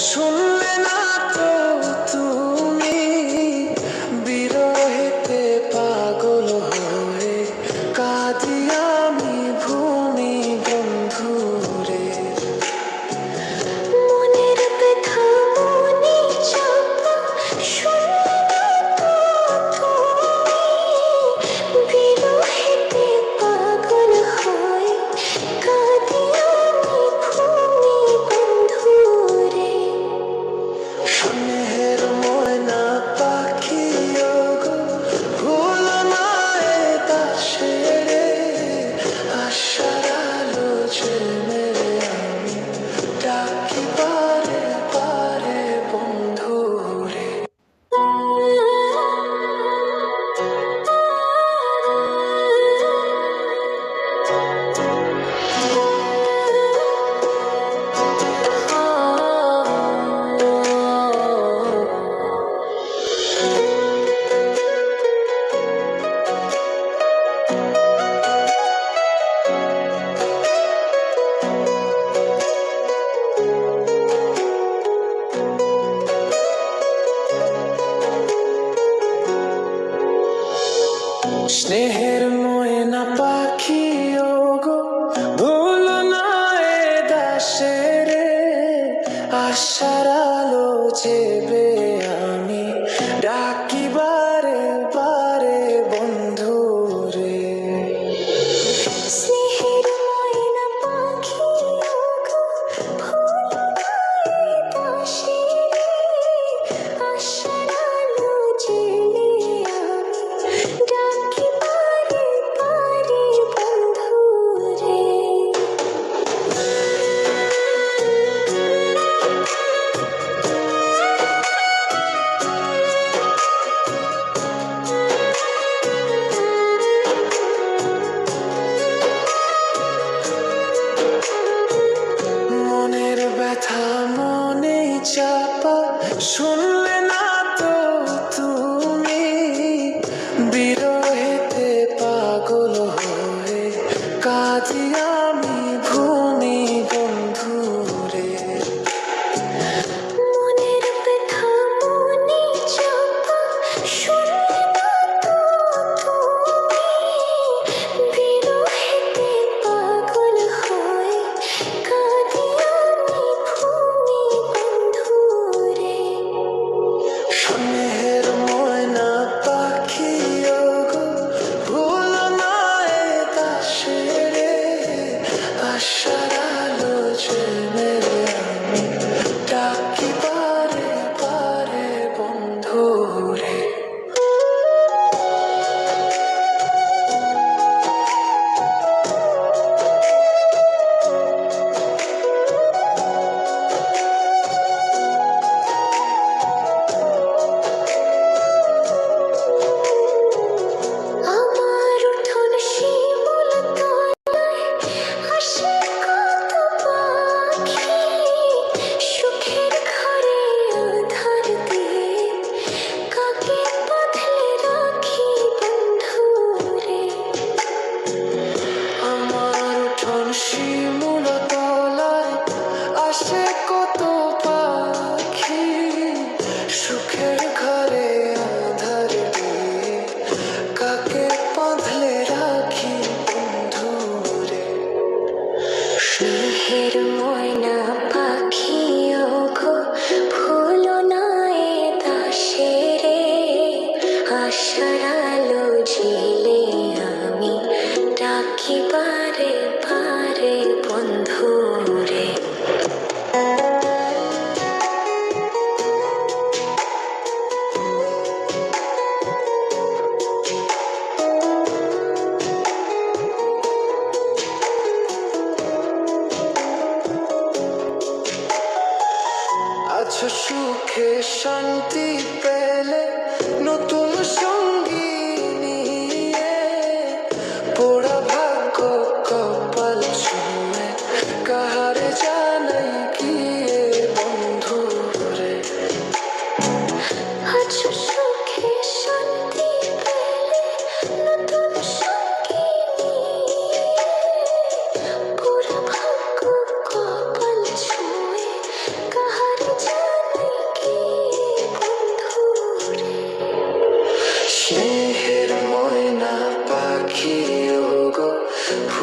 শুনলে না তো তুমি বিরহেতে পাগল হয়ে কাঁদি আমি ভূমি বন্ধুরে। মনের ব্যথা মনে চাপা শুনলে না তো তুমি বিরহেতে পাগল হয়ে কাঁদি আমি ভূমি বন্ধুরে। স্নেহের ময়না পাখি ওগো ভুলো না এ দাসেরে, আশার আলো জেলে আমি ডাকি পারে পারে বন্ধুরে। স্নেহের ময়না পাখি ওগো ভুলো না এ দাসেরে, আশার আলো জেবে আমি ডাকি বারে বারে বন্ধুরে। স্নেহের ময়না পাখি ওগো ভুলো না এ দাসেরে, আশার আলো জেলে আমি ডাকি বারে বারে বন্ধুরে। মনের ব্যথা মনে চাপা শুনলে না তো তুমি বিরহেতে পাগল হয়ে কাঁদি আমি ভূমি বন্ধুরে। মনের ব্যথা মনে চাপা শুনলে না তো তুমি বিরহেতে পাগল হয়ে কাঁদি আমি ভূমি বন্ধুরে। স্নেহের ময়না পাখি ওগো ভুলো না এ দাসেরে, আশার আলো জেলে আমি ডাকি বারে বারে বন্ধুরে। আমার উঠোন শিমুল তলায় আসে কত পাখি, সুখের ঘরে আধার দিয়ে কাকে বাঁধলে রাখি বন্ধুরে। আমার উঠোন শিমুল তলায় আসে কত পাখি, সুখের ঘরে আধার দিয়ে কাকে বাঁধলে রাখি বন্ধুরে। স্নেহের ময়না পাখি ওগো ভুলো না এ দাসেরে, আশার আলো জেলে আমি ডাকি বারে বারে বন্ধুরে। আছো সুখে শান্তি পেলে নতুন সঙ্গী নিয়ে, পোড়া ভাগ্য কপাল ছুঁয়ে কাহারে জানাই গিয়ে বন্ধুরে। আছো সুখে শান্তি পেলে নতুন সঙ্গী নিয়ে, পোড়া ভাগ্য কপাল ছুঁয়ে কাহারে ফুল